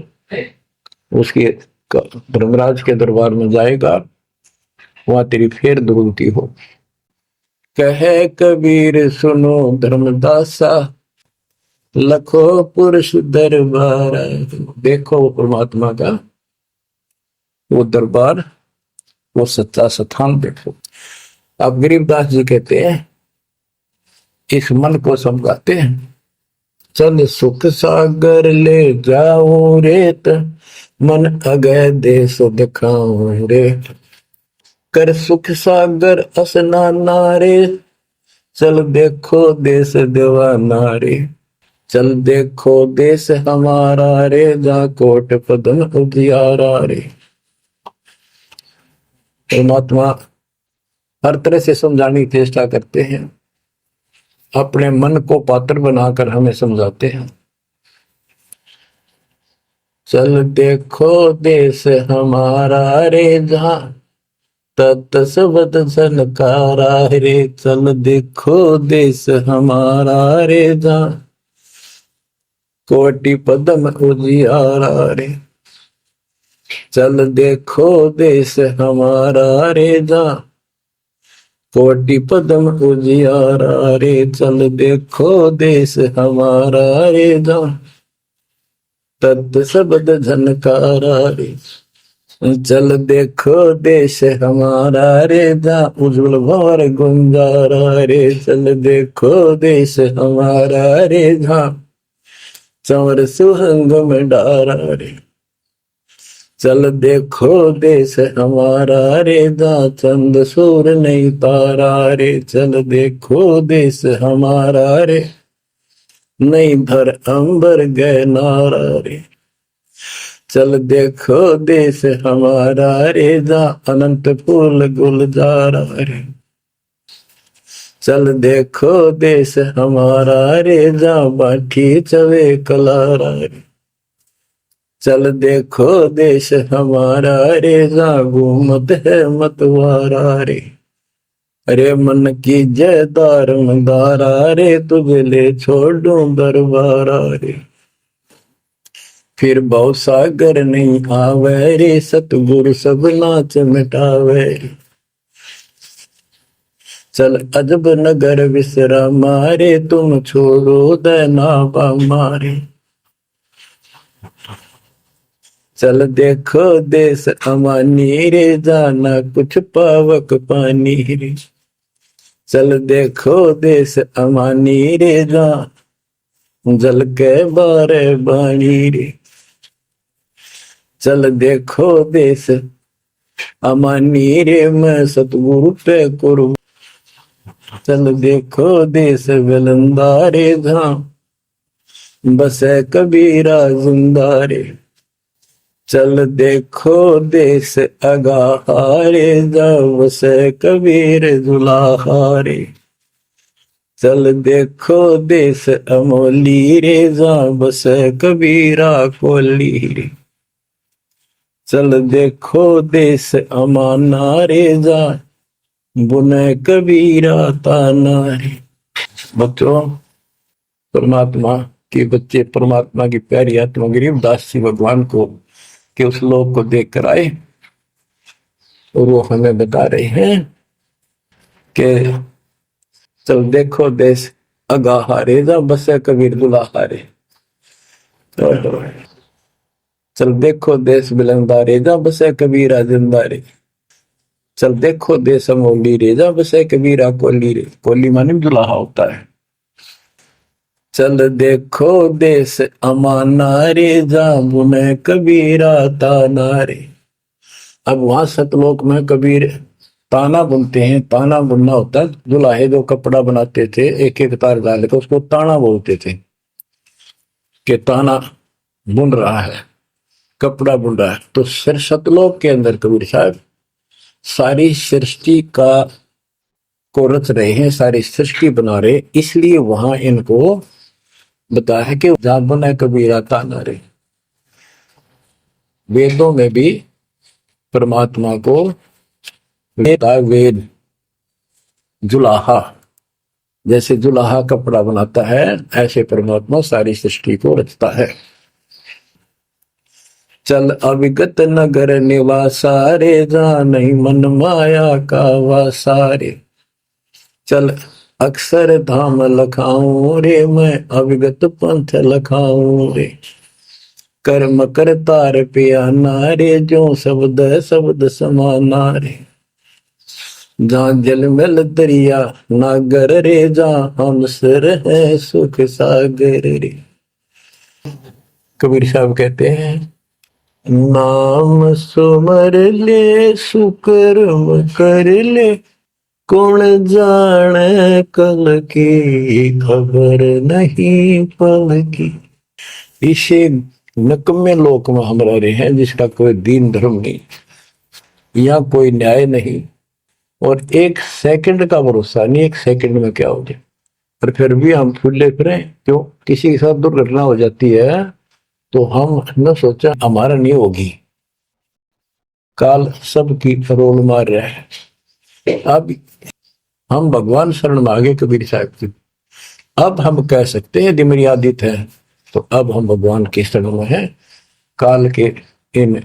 उसकी धर्मराज के दरबार में जाएगा, वहां तेरी फिर दुर्गति हो। कहे कबीर सुनो धर्मदासा, लखो पुरुष दरबार। देखो वो परमात्मा का वो दरबार, वो सच्चा स्थान देखो। अब गरीबदास जी कहते हैं, इस मन को समझाते हैं, चल सुख सागर ले जाओ रेत, मन अगय देश दिखाऊं रे। कर सुख सागर स्नाना रे, चल देखो देश दीवाना रे। चल देखो देश हमारा रे, जा कोट पदम उजियारा रे। परमात्मा हर तरह से समझाने की चेष्टा करते हैं, अपने मन को पात्र बनाकर हमें समझाते हैं। चल देखो देश हमारा रे, जहां तत्सवत सनकारा रे। चल देखो देश हमारा रे, जहां कोटि पदम उजियारा रे। चल देखो देश हमारा रे, जहां कोटि पदम उजियारा रे। चल देखो देश हमारा रे, जहां तत्सबद झनकारा रे। चल देखो देश हमारा रे, जहां उज्जवल भवर गुंजारा रे। चल देखो देश हमारा रे, जहां चंवर सुहंग में डारा रे। चल देखो देश हमारा रे, जहां चंद सूर नहीं तारा रे। चल देखो देश हमारा रे, नहीं धर अंबर गए नारा रे। चल देखो देश हमारा रे, जहां अनंत फूल गुलजारा रे। चल देखो देश हमारा रे, जहां बाठी चवे कलारा रे। चल देखो देश हमारा रे, जा घूमत है मतवारा रे। अरे मन की जय दारमदारा रे, तुझे ले छोड़ू दरबारा रे। फिर भव सागर नहीं आवे रे, सतगुरु सब नाच मिटावे रे। चल अजब नगर विसरा मारे, तुम छोड़ो दैनाबा मारे। चल देखो देश अमानी रे, जाना कुछ पावक पानी रे। चल देखो देश अमानी रे, जा जल के बारे बाणी रे। चल देखो देश अमानी रे, मैं सतगुरु पे करूं। चल देखो देश विलंदा रे, जहां बसे कबीरा जिंदा रे। चल देखो देश अगाहारे, जहां बसे कबीर जुलाहा रे। चल देखो देश अमोली रे, जहां बसे कबीरा कोली रे। चल देखो देश अमाना रे, जहां बुने कबीरा ताना रे। बच्चों, परमात्मा के बच्चे परमात्मा की प्यारी आत्मा गरीबदास जी भगवान को के उस लोक को देख कर आए, और वो हमें बता रहे हैं कि चल देखो देश अगाहारे, जा बसे कबीर दुलाहारे। चल देखो देश बिलंदारे, जा बसे कबीरा जिंदारे। चल देखो देश अमोली रे, जा बसे कबीरा कोली रे। कोली माने दुलाहा होता है। चल देखो देश अमाना रे, जा बुने कबीरा ताना रे। अब वहां सतलोक में कबीर ताना बुनते हैं। ताना बुनना होता है, दुल्हे जो कपड़ा बनाते थे एक एक तार डाल के, उसको ताना बोलते थे कि ताना बुन रहा है, कपड़ा बुन रहा है। तो सिर सतलोक के अंदर कबीर साहब सारी सृष्टि का को रच रहे हैं, सारी सृष्टि बना रहे, इसलिए वहां इनको बताया है कि जहां बुने कबीरा ताना रे। वेदों में भी परमात्मा को वेद जुलाहा, जैसे जुलाहा कपड़ा बनाता है, ऐसे परमात्मा सारी सृष्टि को रचता है। चल अविगत नगर निवासा रे, जहां नहीं मन माया का वासा रे। चल अक्षर धाम लखाऊं रे, मैं अविगत पंथ लखाऊं रे। कर्म करतार पियाना रे, जो शब्द शब्द समाना रे। जहां जल मल दरिया नागर रे, जहां हम सर है सुख सागर रे। कबीर साहब कहते हैं, नाम सुमर ले सुकर्म कर ले, कौन जाने कल की खबर नहीं पल की। इसे नकम्मे लोक में हम रह रहे हैं, जिसका कोई दीन धर्म नहीं, यहाँ कोई न्याय नहीं, और एक सेकंड का भरोसा नहीं, एक सेकंड में क्या हो जाए। और फिर भी हम फुले फिरें, क्यों? किसी के साथ दुर्घटना हो जाती है तो हम न सोचा हमारा नहीं होगी, काल सबकी रोल मार रहा है। अब हम भगवान शरण मांगे कबीर साहब की, अब हम कह सकते हैं दिमरी आदित है, तो अब हम भगवान के शरण में हैं, काल के इन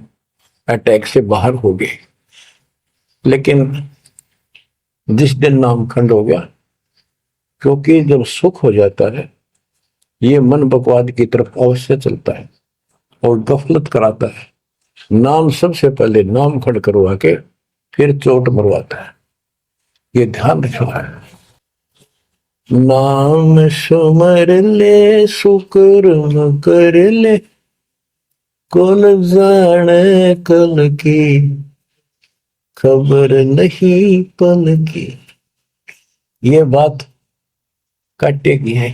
अटैक से बाहर हो गए। लेकिन जिस दिन नाम खंड हो गया, क्योंकि जब सुख हो जाता है ये मन बकवाद की तरफ अवश्य चलता है और गफलत कराता है। नाम सबसे पहले नाम खंड करवा के फिर चोट मरवाता है, ये ध्यान रखना है। नाम सुमर ले सुकर्म कर ले, कौन जाने कल की खबर नहीं पल की। ये बात काटेगी है,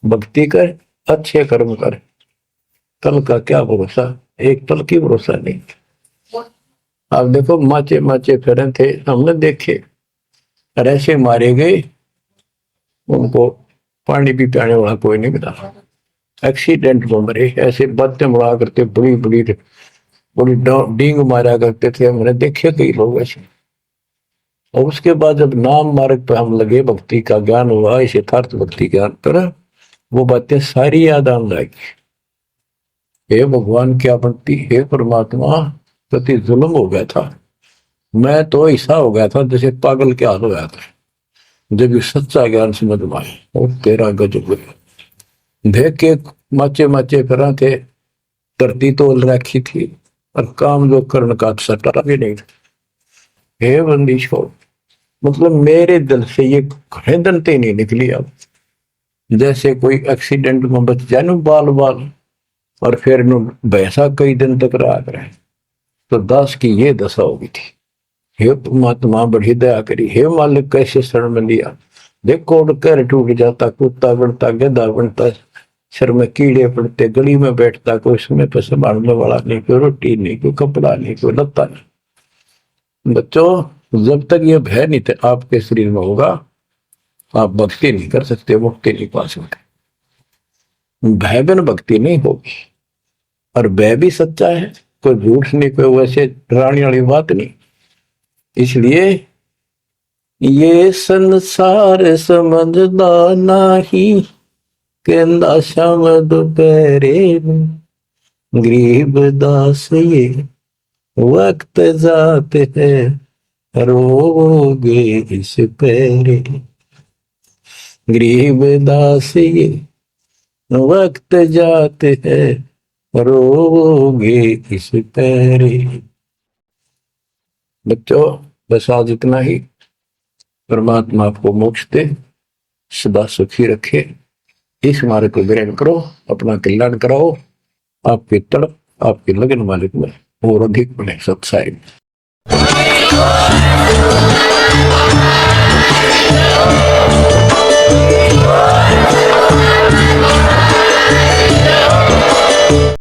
भक्ति कर, अच्छे कर्म कर, कल का क्या भरोसा, एक पल की भरोसा नहीं। आप देखो माचे माचे फिरे थे, हमने देखे, ऐसे मारे गए, उनको पानी भी पियाने वाला कोई नहीं मिला। एक्सीडेंट में मरे, ऐसे बातें बड़ा करते, बड़ी बड़ी बड़ी डींग मारा करते थे, हमने देखे कई लोग ऐसे। और उसके बाद जब नाम मार्ग पर हम लगे, भक्ति का ज्ञान हुआ, इस यथार्थ भक्ति ज्ञान पर, वो बातें सारी याद आने लगी। हे भगवान क्या बनती, हे परमात्मा, प्रति जुल्म हो गया था। मैं तो ऐसा हो गया था जैसे पागल के हाल हो गया था जब ये सच्चा ज्ञान समझ में आए। और तेरा गजब देख के माचे माचे फिरा थे, धरती तोल रखी थी, और काम जो कर्ण का सटा भी नहीं। हे बंदीशोर, मतलब मेरे दिल से ये खड़े नहीं निकली। अब जैसे कोई एक्सीडेंट में बच जाए ना बाल बाल, और फिर भैंसा कई दिन तक रहा करे, तो दास की ये दशा होगी थी। हे परमात्मा बड़ी दया करी, हे मालिक कैसे शरण में लिया। देखो कर टूट जाता, कुत्ता बनता, गधा बनता, सर में कीड़े पड़ते, गली में बैठता, कोई समय पर संभालने वाला नहीं, कोई रोटी नहीं, कोई कपड़ा नहीं, कोई लत्ता नहीं। बच्चों, जब तक ये भय नहीं थे आपके शरीर में होगा, आप भक्ति नहीं कर सकते, मुक्ति नहीं पा सकते। भय बिन भक्ति नहीं होगी। और भय भी सच्चा है, कोई झूठ नहीं, कोई वैसे डराने वाली बात नहीं। इसलिए ये संसार समझदा नहीं, कहंदा शाम दोपहरे गरीब दास ये वक्त जाते है, रोगे इस पैरे। गरीब दास ये वक्त जाते है, रोगे इस पैरे। बच्चों, बस आज इतना ही। परमात्मा आपको मोक्ष दे, सदा सुखी रखे, इस मार्ग को ग्रहण करो, अपना कल्याण कराओ, आपके तड़प, आपके लगन मालिक में और अधिक बने सत्साई।